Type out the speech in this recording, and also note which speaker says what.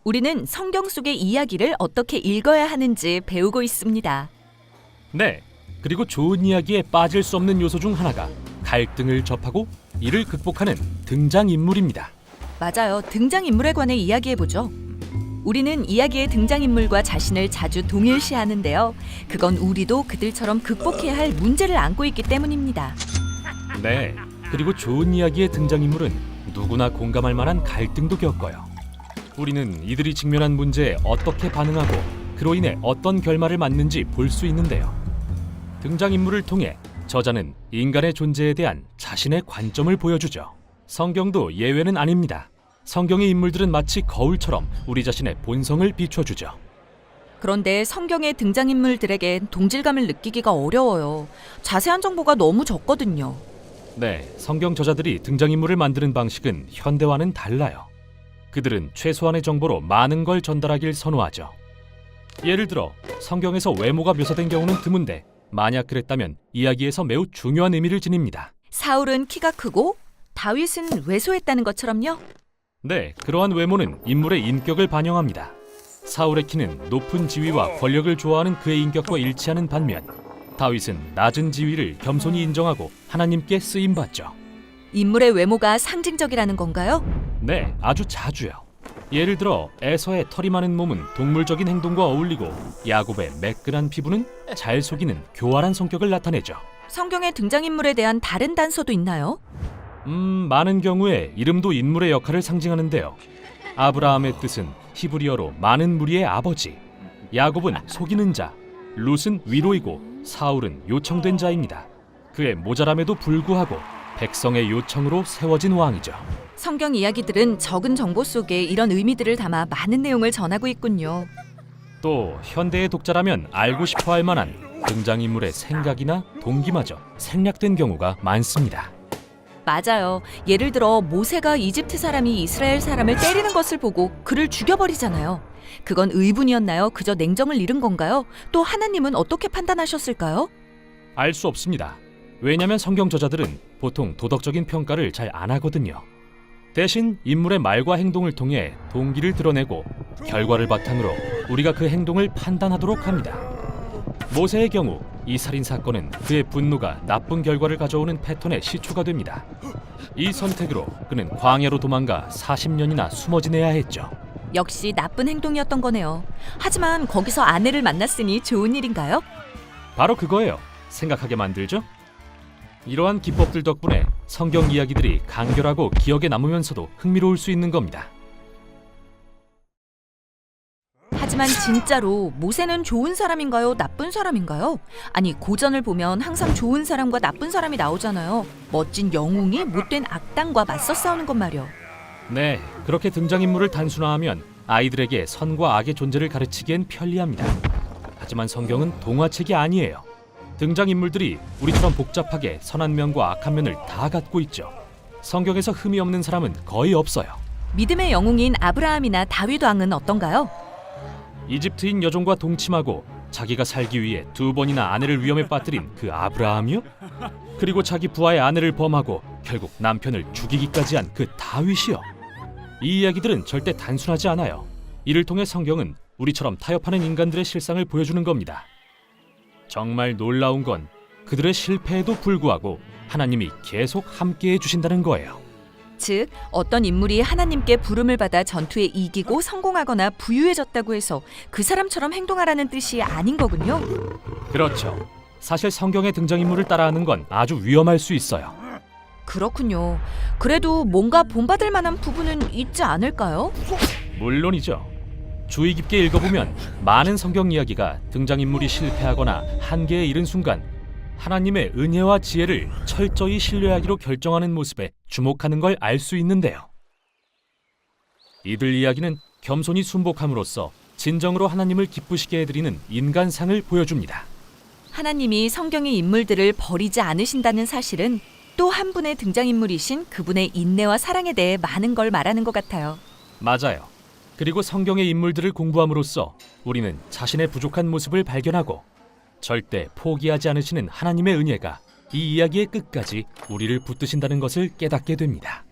Speaker 1: 우리는 성경 속의 이야기를 어떻게 읽어야 하는지 배우고 있습니다.
Speaker 2: 네, 그리고 좋은 이야기에 빠질 수 없는 요소 중 하나가 갈등을 접하고 이를 극복하는 등장인물입니다.
Speaker 1: 맞아요. 등장인물에 관해 이야기해보죠. 우리는 이야기의 등장인물과 자신을 자주 동일시하는데요. 그건 우리도 그들처럼 극복해야 할 문제를 안고 있기 때문입니다.
Speaker 2: 네, 그리고 좋은 이야기의 등장인물은 누구나 공감할 만한 갈등도 겪어요. 우리는 이들이 직면한 문제에 어떻게 반응하고 그로 인해 어떤 결말을 맞는지 볼 수 있는데요. 등장인물을 통해 저자는 인간의 존재에 대한 자신의 관점을 보여주죠. 성경도 예외는 아닙니다. 성경의 인물들은 마치 거울처럼 우리 자신의 본성을 비춰주죠.
Speaker 1: 그런데 성경의 등장인물들에겐 동질감을 느끼기가 어려워요. 자세한 정보가 너무 적거든요.
Speaker 2: 네, 성경 저자들이 등장인물을 만드는 방식은 현대와는 달라요. 그들은 최소한의 정보로 많은 걸 전달하길 선호하죠. 예를 들어 성경에서 외모가 묘사된 경우는 드문데 만약 그랬다면 이야기에서 매우 중요한 의미를 지닙니다.
Speaker 1: 사울은 키가 크고 다윗은 왜소했다는 것처럼요.
Speaker 2: 네, 그러한 외모는 인물의 인격을 반영합니다. 사울의 키는 높은 지위와 권력을 좋아하는 그의 인격과 일치하는 반면 다윗은 낮은 지위를 겸손히 인정하고 하나님께 쓰임받죠.
Speaker 1: 인물의 외모가 상징적이라는 건가요?
Speaker 2: 네, 아주 자주요. 예를 들어 에서의 털이 많은 몸은 동물적인 행동과 어울리고 야곱의 매끈한 피부는 잘 속이는 교활한 성격을 나타내죠.
Speaker 1: 성경의 등장인물에 대한 다른 단서도 있나요?
Speaker 2: 많은 경우에 이름도 인물의 역할을 상징하는데요. 아브라함의 뜻은 히브리어로 많은 무리의 아버지, 야곱은 속이는 자, 룻은 위로이고 사울은 요청된 자입니다. 그의 모자람에도 불구하고 백성의 요청으로 세워진 왕이죠.
Speaker 1: 성경 이야기들은 적은 정보 속에 이런 의미들을 담아 많은 내용을 전하고 있군요.
Speaker 2: 또 현대의 독자라면 알고 싶어 할 만한 등장인물의 생각이나 동기마저 생략된 경우가 많습니다.
Speaker 1: 맞아요. 예를 들어 모세가 이집트 사람이 이스라엘 사람을 때리는 것을 보고 그를 죽여버리잖아요. 그건 의분이었나요? 그저 냉정을 잃은 건가요? 또 하나님은 어떻게 판단하셨을까요?
Speaker 2: 알 수 없습니다. 왜냐하면 성경 저자들은 보통 도덕적인 평가를 잘 안 하거든요. 대신 인물의 말과 행동을 통해 동기를 드러내고 결과를 바탕으로 우리가 그 행동을 판단하도록 합니다. 모세의 경우 이 살인 사건은 그의 분노가 나쁜 결과를 가져오는 패턴의 시초가 됩니다. 이 선택으로 그는 광야로 도망가 40년이나 숨어 지내야 했죠.
Speaker 1: 역시 나쁜 행동이었던 거네요. 하지만 거기서 아내를 만났으니 좋은 일인가요?
Speaker 2: 바로 그거예요. 생각하게 만들죠. 이러한 기법들 덕분에 성경 이야기들이 간결하고 기억에 남으면서도 흥미로울 수 있는 겁니다.
Speaker 1: 하지만 진짜로 모세는 좋은 사람인가요? 나쁜 사람인가요? 아니, 고전을 보면 항상 좋은 사람과 나쁜 사람이 나오잖아요. 멋진 영웅이 못된 악당과 맞서 싸우는 것 말이요.
Speaker 2: 네, 그렇게 등장인물을 단순화하면 아이들에게 선과 악의 존재를 가르치기엔 편리합니다. 하지만 성경은 동화책이 아니에요. 등장인물들이 우리처럼 복잡하게 선한 면과 악한 면을 다 갖고 있죠. 성경에서 흠이 없는 사람은 거의 없어요.
Speaker 1: 믿음의 영웅인 아브라함이나 다윗 왕은 어떤가요?
Speaker 2: 이집트인 여종과 동침하고 자기가 살기 위해 2번이나 아내를 위험에 빠뜨린 그 아브라함이요? 그리고 자기 부하의 아내를 범하고 결국 남편을 죽이기까지 한 그 다윗이요? 이 이야기들은 절대 단순하지 않아요. 이를 통해 성경은 우리처럼 타협하는 인간들의 실상을 보여주는 겁니다. 정말 놀라운 건 그들의 실패에도 불구하고 하나님이 계속 함께해 주신다는 거예요.
Speaker 1: 즉, 어떤 인물이 하나님께 부름을 받아 전투에 이기고 성공하거나 부유해졌다고 해서 그 사람처럼 행동하라는 뜻이 아닌 거군요.
Speaker 2: 그렇죠. 사실 성경의 등장인물을 따라하는 건 아주 위험할 수 있어요.
Speaker 1: 그렇군요. 그래도 뭔가 본받을 만한 부분은 있지 않을까요?
Speaker 2: 물론이죠. 주의 깊게 읽어보면 많은 성경 이야기가 등장인물이 실패하거나 한계에 이른 순간 하나님의 은혜와 지혜를 철저히 신뢰하기로 결정하는 모습에 주목하는 걸 알 수 있는데요. 이들 이야기는 겸손히 순복함으로써 진정으로 하나님을 기쁘시게 해드리는 인간상을 보여줍니다.
Speaker 1: 하나님이 성경의 인물들을 버리지 않으신다는 사실은 또 한 분의 등장인물이신 그분의 인내와 사랑에 대해 많은 걸 말하는 것 같아요.
Speaker 2: 맞아요. 그리고 성경의 인물들을 공부함으로써 우리는 자신의 부족한 모습을 발견하고 절대 포기하지 않으시는 하나님의 은혜가 이 이야기의 끝까지 우리를 붙드신다는 것을 깨닫게 됩니다.